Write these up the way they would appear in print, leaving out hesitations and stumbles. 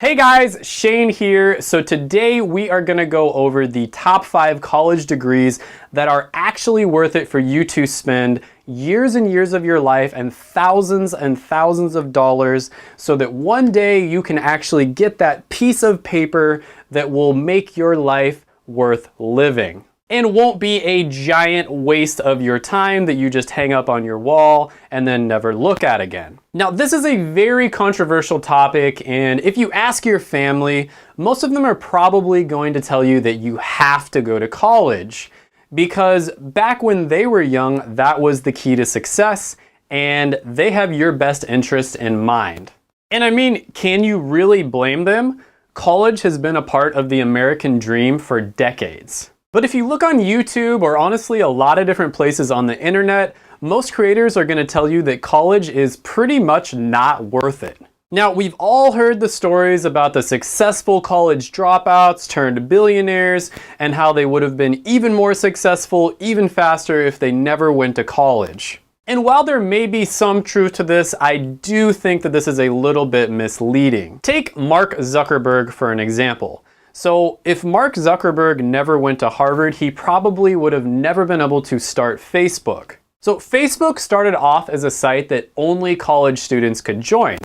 Hey guys, Shane here. So today we are gonna go over the top 5 college degrees that are actually worth it for you to spend years and years of your life and thousands of dollars so that one day you can actually get that piece of paper that will make your life worth living. And won't be a giant waste of your time that you just hang up on your wall and then never look at again. Now, this is a very controversial topic, and if you ask your family, most of them are probably going to tell you that you have to go to college, because back when they were young, that was the key to success, and they have your best interest in mind. And I mean, can you really blame them? College has been a part of the American dream for decades. But if you look on YouTube, or honestly a lot of different places on the internet, most creators are going to tell you that college is pretty much not worth it. Now, we've all heard the stories about the successful college dropouts turned billionaires and how they would have been even more successful, even faster if they never went to college. And while there may be some truth to this, I do think that this is a little bit misleading. Take Mark Zuckerberg for an example. So if Mark Zuckerberg never went to Harvard, he probably would have never been able to start Facebook. So Facebook started off as a site that only college students could join.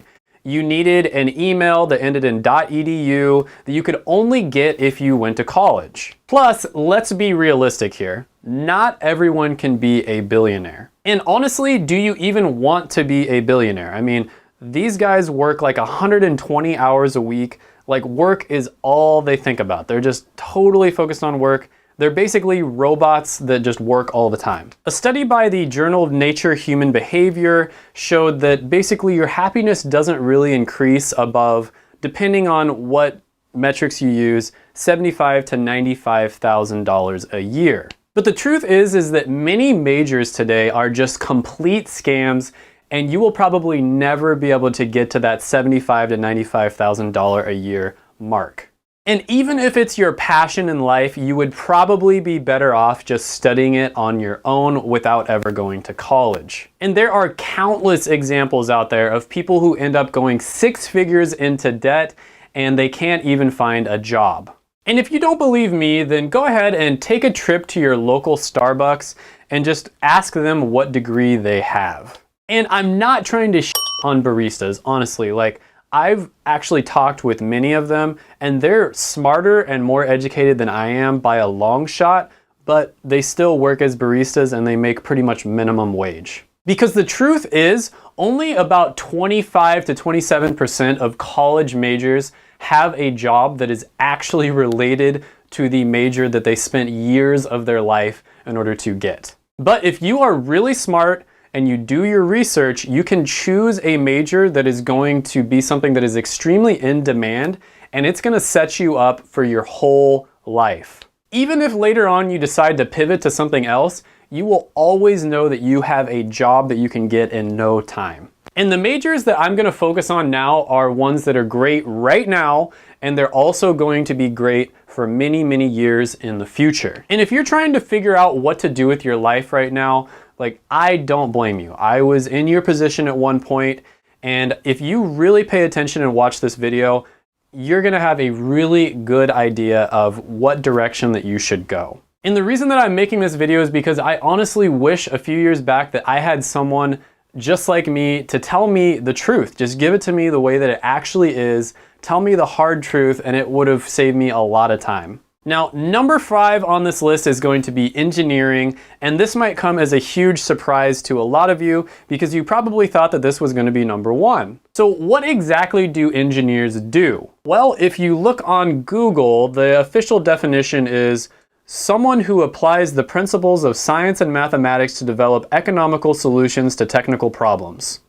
You needed an email that ended in .edu that you could only get if you went to college. Plus, let's be realistic here. Not everyone can be a billionaire. And honestly, do you even want to be a billionaire? I mean, these guys work like 120 hours a week. Like, work is all they think about. They're just totally focused on work. They're basically robots that just work all the time. A study by the Journal of Nature Human Behavior showed that basically your happiness doesn't really increase above, depending on what metrics you use, $75,000 to $95,000 a year. But the truth is that many majors today are just complete scams, and you will probably never be able to get to that $75,000 to $95,000 a year mark. And even if it's your passion in life, you would probably be better off just studying it on your own without ever going to college. And there are countless examples out there of people who end up going 6 figures into debt and they can't even find a job. And if you don't believe me, then go ahead and take a trip to your local Starbucks and just ask them what degree they have. And I'm not trying to on baristas, honestly. Like, I've actually talked with many of them, and they're smarter and more educated than I am by a long shot, but they still work as baristas and they make pretty much minimum wage. Because the truth is, only about 25 to 27% of college majors have a job that is actually related to the major that they spent years of their life in order to get. But if you are really smart and you do your research, you can choose a major that is going to be something that is extremely in demand, and it's going to set you up for your whole life. Even if later on you decide to pivot to something else, you will always know that you have a job that you can get in no time. And the majors that I'm going to focus on now are ones that are great right now, and they're also going to be great for many, many years in the future. And if you're trying to figure out what to do with your life right now, like, I don't blame you. I was in your position at one point, and if you really pay attention and watch this video, you're gonna have a really good idea of what direction that you should go. And the reason that I'm making this video is because I honestly wish a few years back that I had someone just like me to tell me the truth. Just give it to me the way that it actually is. Tell me the hard truth, and it would have saved me a lot of time. Now, number 5 on this list is going to be engineering, and this might come as a huge surprise to a lot of you because you probably thought that this was going to be number 1. So what exactly do engineers do? Well, if you look on Google, the official definition is someone who applies the principles of science and mathematics to develop economical solutions to technical problems.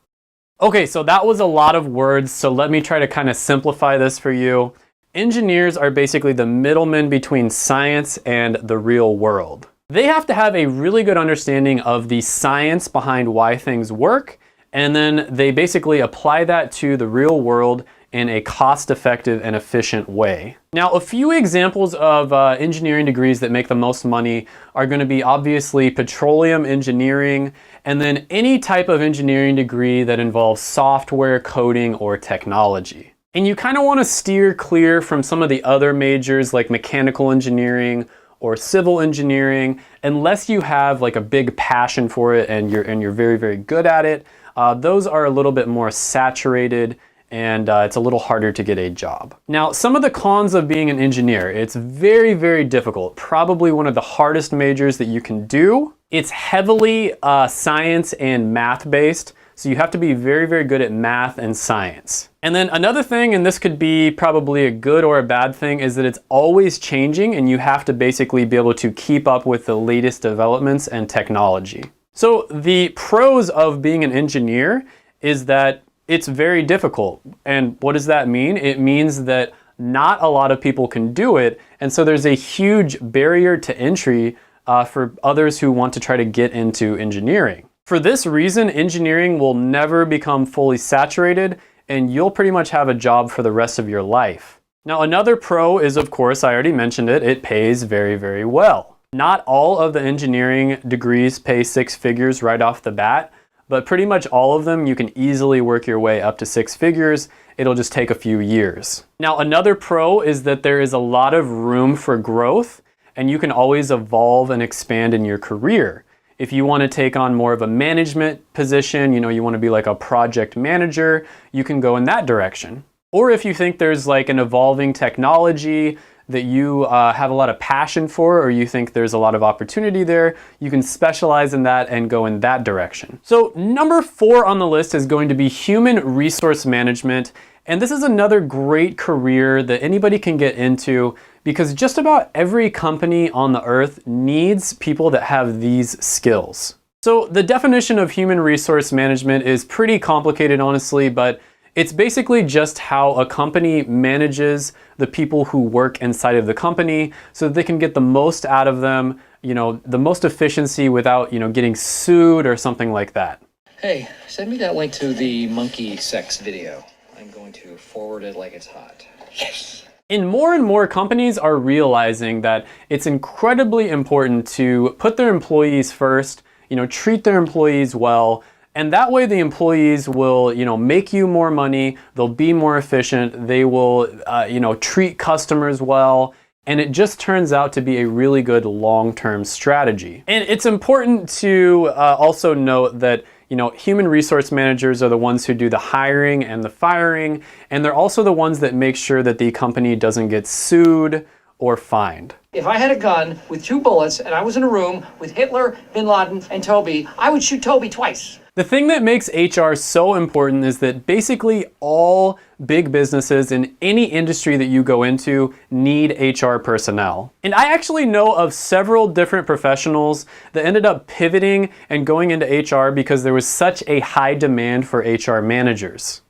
Okay, so that was a lot of words, so let me try to kind of simplify this for you. Engineers are basically the middlemen between science and the real world. They have to have a really good understanding of the science behind why things work, and then they basically apply that to the real world in a cost-effective and efficient way. Now, a few examples of engineering degrees that make the most money are going to be obviously petroleum engineering, and then any type of engineering degree that involves software, coding, or technology. And you kind of want to steer clear from some of the other majors like mechanical engineering or civil engineering, unless you have like a big passion for it and you're very, very good at it. Those are a little bit more saturated, and it's a little harder to get a job. Now, some of the cons of being an engineer: it's very, very difficult. Probably one of the hardest majors that you can do. It's heavily science and math based. So you have to be very, very good at math and science. And then another thing, and this could be probably a good or a bad thing, is that it's always changing and you have to basically be able to keep up with the latest developments and technology. So the pros of being an engineer is that it's very difficult. And what does that mean? It means that not a lot of people can do it. And so there's a huge barrier to entry for others who want to try to get into engineering. For this reason, engineering will never become fully saturated, and you'll pretty much have a job for the rest of your life. Now, another pro is, of course, I already mentioned it, it pays very, very well. Not all of the engineering degrees pay six figures right off the bat, but pretty much all of them you can easily work your way up to six figures. It'll just take a few years. Now, another pro is that there is a lot of room for growth, and you can always evolve and expand in your career. If you want to take on more of a management position, you want to be like a project manager, you can go in that direction. Or if you think there's like an evolving technology that you have a lot of passion for, or you think there's a lot of opportunity there, you can specialize in that and go in that direction. So number 4 on the list is going to be human resource management. And this is another great career that anybody can get into, because just about every company on the earth needs people that have these skills. So the definition of human resource management is pretty complicated, honestly, but it's basically just how a company manages the people who work inside of the company so that they can get the most out of them, the most efficiency without, getting sued or something like that. Hey, send me that link to the monkey sex video. I'm going to forward it like it's hot. Yes! And more companies are realizing that it's incredibly important to put their employees first, treat their employees well, and that way the employees will, make you more money, they'll be more efficient, they will, treat customers well, and it just turns out to be a really good long-term strategy. And it's important to also note that human resource managers are the ones who do the hiring and the firing, and they're also the ones that make sure that the company doesn't get sued or fined. If I had a gun with 2 bullets and I was in a room with Hitler, Bin Laden, and Toby, I would shoot Toby twice. The thing that makes HR so important is that basically all big businesses in any industry that you go into need HR personnel. And I actually know of several different professionals that ended up pivoting and going into HR because there was such a high demand for HR managers.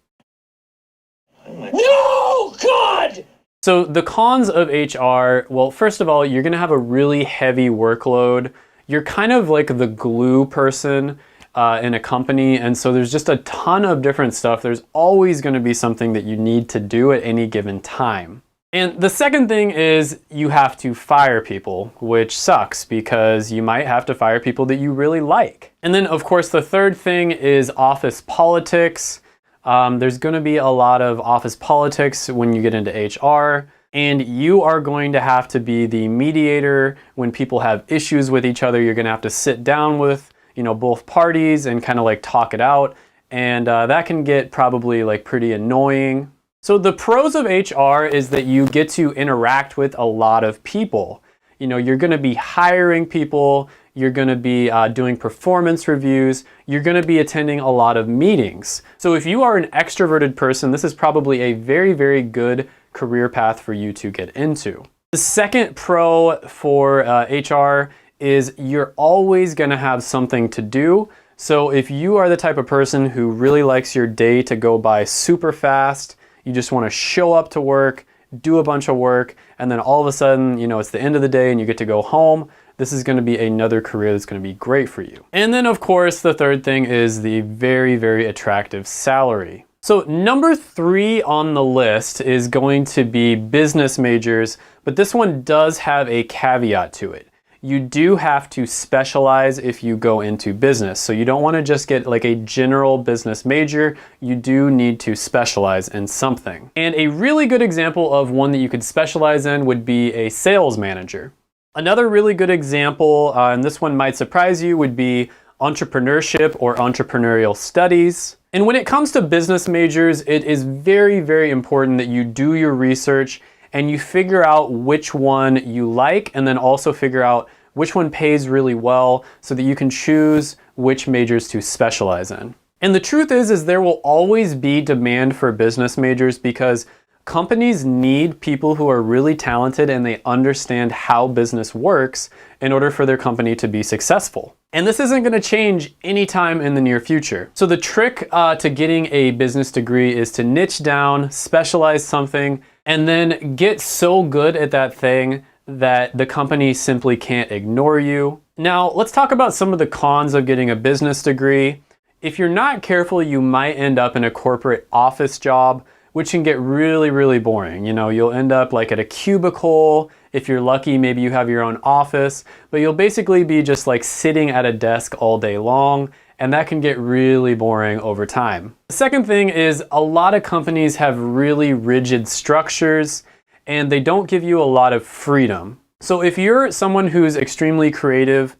No, God! So the cons of HR, well, first of all, you're gonna have a really heavy workload. You're kind of like the glue person in a company, and so there's just a ton of different stuff. There's always going to be something that you need to do at any given time. And the second thing is you have to fire people, which sucks because you might have to fire people that you really like. And then of course the third thing is office politics. There's going to be a lot of office politics when you get into HR, and you are going to have to be the mediator when people have issues with each other. You're going to have to sit down with both parties and kind of like talk it out. And that can get probably like pretty annoying. So the pros of HR is that you get to interact with a lot of people. You're going to be hiring people, you're going to be doing performance reviews, you're going to be attending a lot of meetings. So if you are an extroverted person, this is probably a very, very good career path for you to get into. The second pro for HR is you're always going to have something to do. So if you are the type of person who really likes your day to go by super fast, you just want to show up to work, do a bunch of work, and then all of a sudden, it's the end of the day and you get to go home, this is going to be another career that's going to be great for you. And then of course, the third thing is the very, very attractive salary. So number 3 on the list is going to be business majors, but this one does have a caveat to it. you do have to specialize if you go into business. So you don't want to just get like a general business major, you do need to specialize in something. And a really good example of one that you could specialize in would be a sales manager. Another really good example, and this one might surprise you, would be entrepreneurship or entrepreneurial studies. And when it comes to business majors, it is very, very important that you do your research and you figure out which one you like, and then also figure out which one pays really well so that you can choose which majors to specialize in. And the truth is there will always be demand for business majors because companies need people who are really talented and they understand how business works in order for their company to be successful. And this isn't going to change anytime in the near future. So the trick to getting a business degree is to niche down, specialize something, and then get so good at that thing that the company simply can't ignore you. Now, let's talk about some of the cons of getting a business degree. If you're not careful, you might end up in a corporate office job, which can get really, really boring. You know, you'll end up like at a cubicle. If you're lucky, maybe you have your own office, but you'll basically be just like sitting at a desk all day long, and that can get really boring over time. The second thing is a lot of companies have really rigid structures and they don't give you a lot of freedom. So if you're someone who's extremely creative,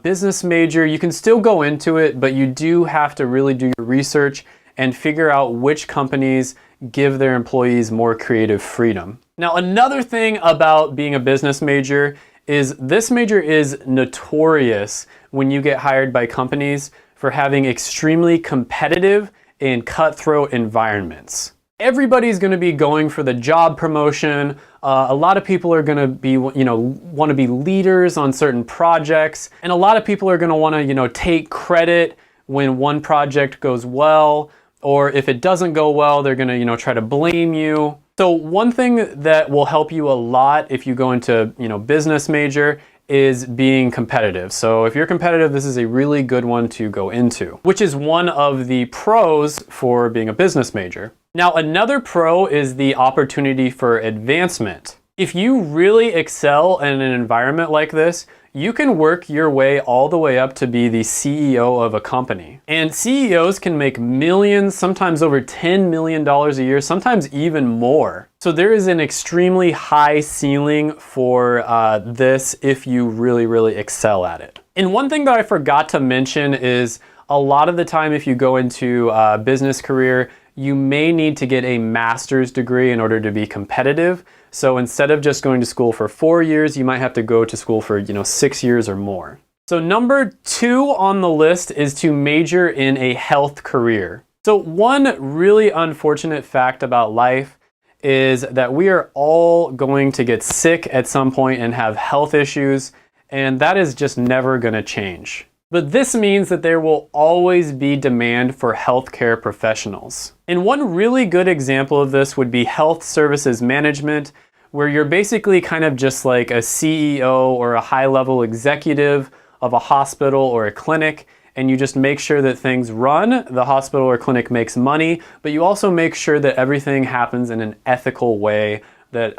business major, you can still go into it, but you do have to really do your research and figure out which companies give their employees more creative freedom. Now, another thing about being a business major is this major is notorious when you get hired by companies for having extremely competitive and cutthroat environments. Everybody's going to be going for the job promotion. A lot of people are going to be, want to be leaders on certain projects, and a lot of people are going to want to, take credit when one project goes well, or if it doesn't go well, they're going to, try to blame you. So one thing that will help you a lot if you go into, business major is being competitive. So if you're competitive, this is a really good one to go into, which is one of the pros for being a business major. Now, another pro is the opportunity for advancement. If you really excel in an environment like this, you can work your way all the way up to be the CEO of a company. And CEOs can make millions, sometimes over $10 million a year, sometimes even more. So there is an extremely high ceiling for this if you really, really excel at it. And one thing that I forgot to mention is a lot of the time if you go into a business career, you may need to get a master's degree in order to be competitive. So instead of just going to school for 4 years, you might have to go to school for 6 years or more. So number 2 on the list is to major in a health career. So one really unfortunate fact about life is that we are all going to get sick at some point and have health issues, and that is just never going to change. But this means that there will always be demand for healthcare professionals. And one really good example of this would be health services management, where you're basically kind of just like a CEO or a high-level executive of a hospital or a clinic, and you just make sure that things run, the hospital or clinic makes money, but you also make sure that everything happens in an ethical way that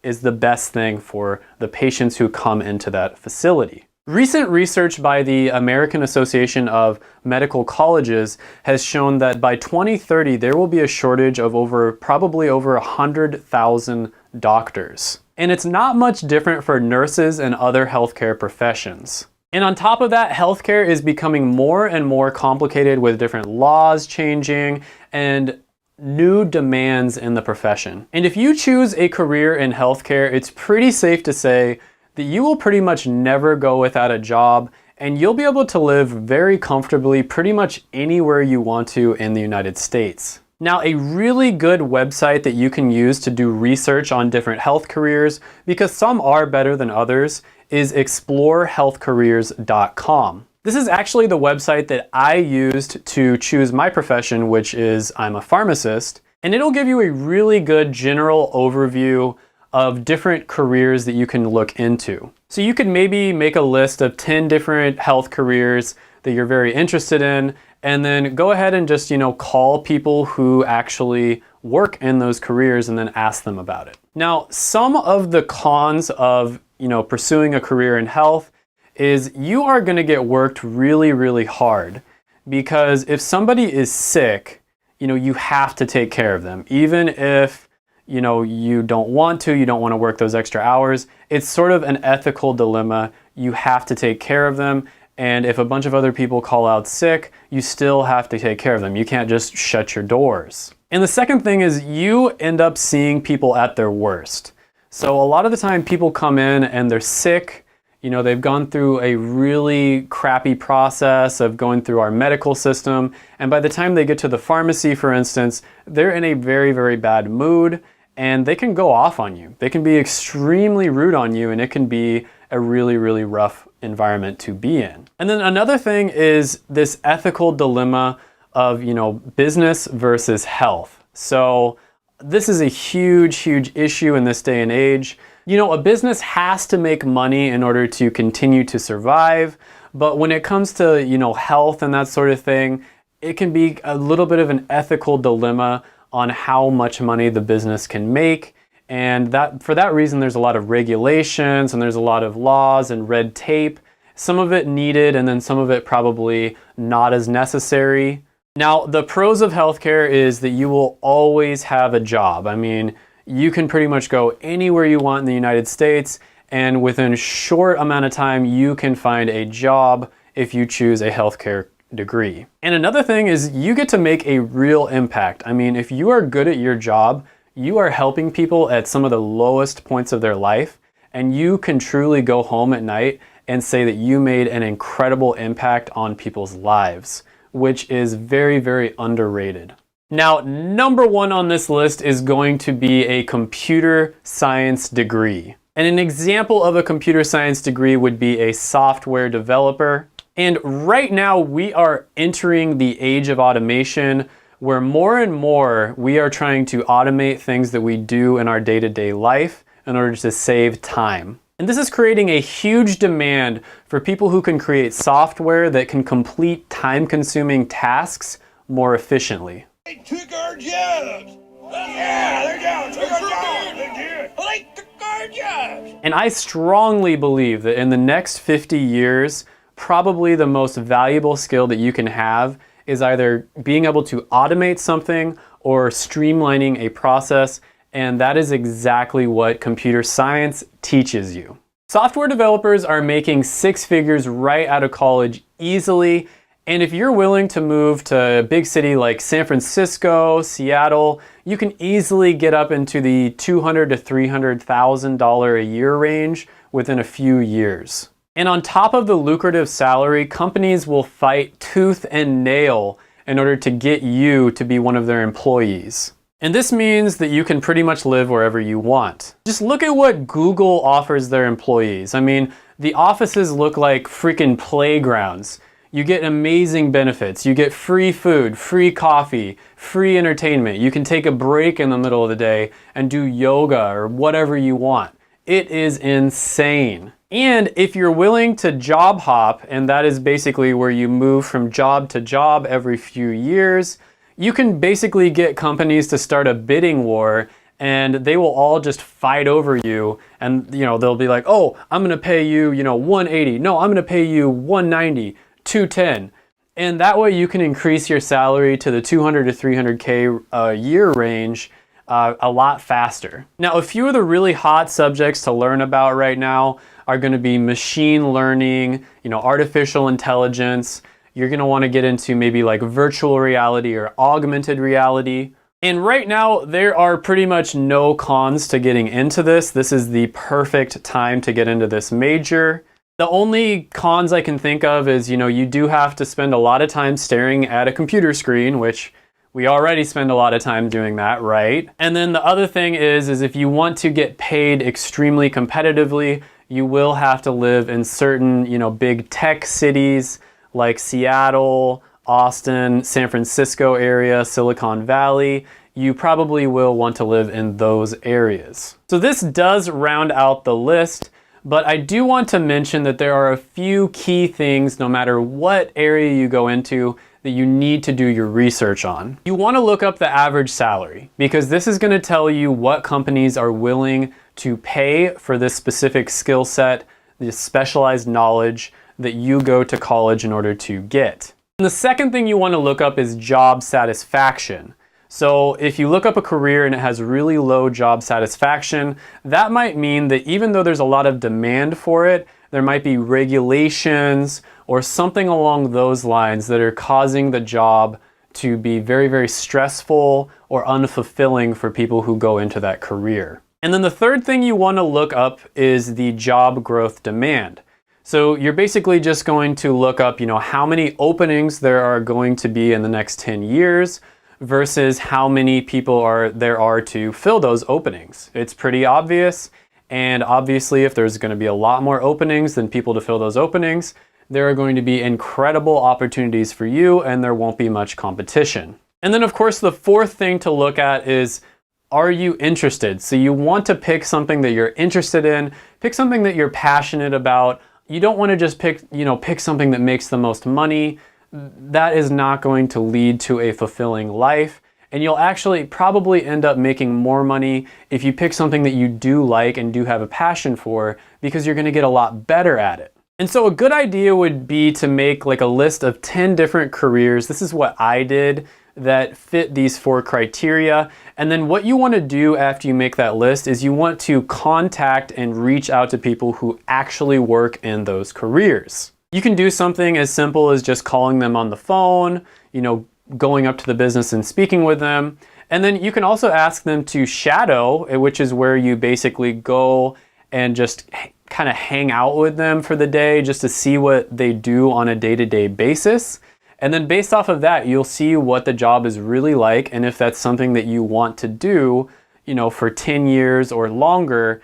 is the best thing for the patients who come into that facility. Recent research by the American Association of Medical Colleges has shown that by 2030, there will be a shortage of probably over 100,000 doctors. And it's not much different for nurses and other healthcare professions. And on top of that, healthcare is becoming more and more complicated with different laws changing and new demands in the profession. And if you choose a career in healthcare, it's pretty safe to say that you will pretty much never go without a job, and you'll be able to live very comfortably pretty much anywhere you want to in the United States. Now, a really good website that you can use to do research on different health careers, because some are better than others, is explorehealthcareers.com. This is actually the website that I used to choose my profession, which is I'm a pharmacist, and it'll give you a really good general overview of different careers that you can look into. So you could maybe make a list of 10 different health careers that you're very interested in, and then go ahead and just, call people who actually work in those careers and then ask them about it. Now, some of the cons of, pursuing a career in health is you are going to get worked really, really hard, because if somebody is sick, you have to take care of them. Even if, you don't want to work those extra hours, it's sort of an ethical dilemma. You have to take care of them. And if a bunch of other people call out sick, you still have to take care of them. You can't just shut your doors. And the second thing is you end up seeing people at their worst. So a lot of the time people come in and they're sick. They've gone through a really crappy process of going through our medical system. And by the time they get to the pharmacy, for instance, they're in a very, very bad mood and they can go off on you. They can be extremely rude on you, and it can be a really, really rough environment to be in. And then another thing is this ethical dilemma of, business versus health. So this is a huge, huge issue in this day and age. A business has to make money in order to continue to survive. But when it comes to, health and that sort of thing, it can be a little bit of an ethical dilemma on how much money the business can make. And for that reason, there's a lot of regulations and there's a lot of laws and red tape. Some of it needed, and then some of it probably not as necessary. Now, the pros of healthcare is that you will always have a job. I mean, you can pretty much go anywhere you want in the United States, and within a short amount of time, you can find a job if you choose a healthcare degree. And another thing is you get to make a real impact. I mean, if you are good at your job, you are helping people at some of the lowest points of their life, and you can truly go home at night and say that you made an incredible impact on people's lives, which is very, very underrated. Now, number one on this list is going to be a computer science degree. And an example of a computer science degree would be a software developer. And right now we are entering the age of automation, where more and more we are trying to automate things that we do in our day-to-day life in order to save time. And this is creating a huge demand for people who can create software that can complete time-consuming tasks more efficiently. They took our jobs! Yeah, they took our jobs! They took our jobs! And I strongly believe that in the next 50 years, probably the most valuable skill that you can have is either being able to automate something or streamlining a process, and that is exactly what computer science teaches you. Software developers are making six figures right out of college easily, and if you're willing to move to a big city like San Francisco, Seattle, you can easily get up into the $200,000 to $300,000 a year range within a few years. And on top of the lucrative salary, companies will fight tooth and nail in order to get you to be one of their employees. And this means that you can pretty much live wherever you want. Just look at what Google offers their employees. I mean, the offices look like freaking playgrounds. You get amazing benefits. You get free food, free coffee, free entertainment. You can take a break in the middle of the day and do yoga or whatever you want. It is insane. And if you're willing to job hop, and that is basically where you move from job to job every few years, you can basically get companies to start a bidding war, and they will all just fight over you. And they'll be like, oh, I'm gonna pay you, $180. No, I'm gonna pay you $190, $210. And that way you can increase your salary to the $200 to $300K a year range a lot faster. Now, a few of the really hot subjects to learn about right now are going to be machine learning, artificial intelligence. You're going to want to get into maybe like virtual reality or augmented reality. And right now, there are pretty much no cons to getting into this. This is the perfect time to get into this major. The only cons I can think of is, you do have to spend a lot of time staring at a computer screen, which we already spend a lot of time doing that, right? And then the other thing is if you want to get paid extremely competitively, you will have to live in certain, big tech cities like Seattle, Austin, San Francisco area, Silicon Valley. You probably will want to live in those areas. So this does round out the list, but I do want to mention that there are a few key things, no matter what area you go into, that you need to do your research on. You want to look up the average salary because this is going to tell you what companies are willing to pay for this specific skill set, this specialized knowledge that you go to college in order to get. And the second thing you want to look up is job satisfaction. So if you look up a career and it has really low job satisfaction, that might mean that even though there's a lot of demand for it, there might be regulations or something along those lines that are causing the job to be very, very stressful or unfulfilling for people who go into that career. And then the third thing you want to look up is the job growth demand. So you're basically just going to look up, how many openings there are going to be in the next 10 years versus how many people there are to fill those openings. It's pretty obvious. And obviously, if there's going to be a lot more openings than people to fill those openings, there are going to be incredible opportunities for you and there won't be much competition. And then of course, the fourth thing to look at is, are you interested? So you want to pick something that you're interested in, pick something that you're passionate about. You don't want to just pick something that makes the most money. That is not going to lead to a fulfilling life. And you'll actually probably end up making more money if you pick something that you do like and do have a passion for, because you're going to get a lot better at it. And so a good idea would be to make like a list of 10 different careers. This is what I did that fit these 4 criteria. And then what you want to do after you make that list is you want to contact and reach out to people who actually work in those careers. You can do something as simple as just calling them on the phone, going up to the business and speaking with them. And then you can also ask them to shadow, which is where you basically go and just kind of hang out with them for the day just to see what they do on a day-to-day basis. And then based off of that, you'll see what the job is really like and if that's something that you want to do, for 10 years or longer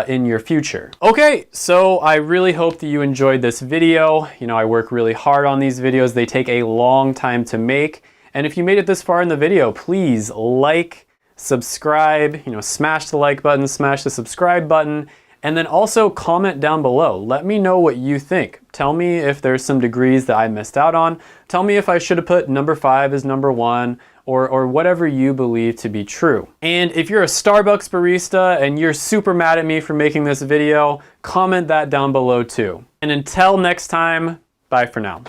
in your future. Okay, so I really hope that you enjoyed this video. I work really hard on these videos. They take a long time to make. And if you made it this far in the video, please like, subscribe, smash the like button, smash the subscribe button, and then also comment down below. Let me know what you think. Tell me if there's some degrees that I missed out on. Tell me if I should have put number 5 as number 1 or whatever you believe to be true. And if you're a Starbucks barista and you're super mad at me for making this video, comment that down below too. And until next time, bye for now.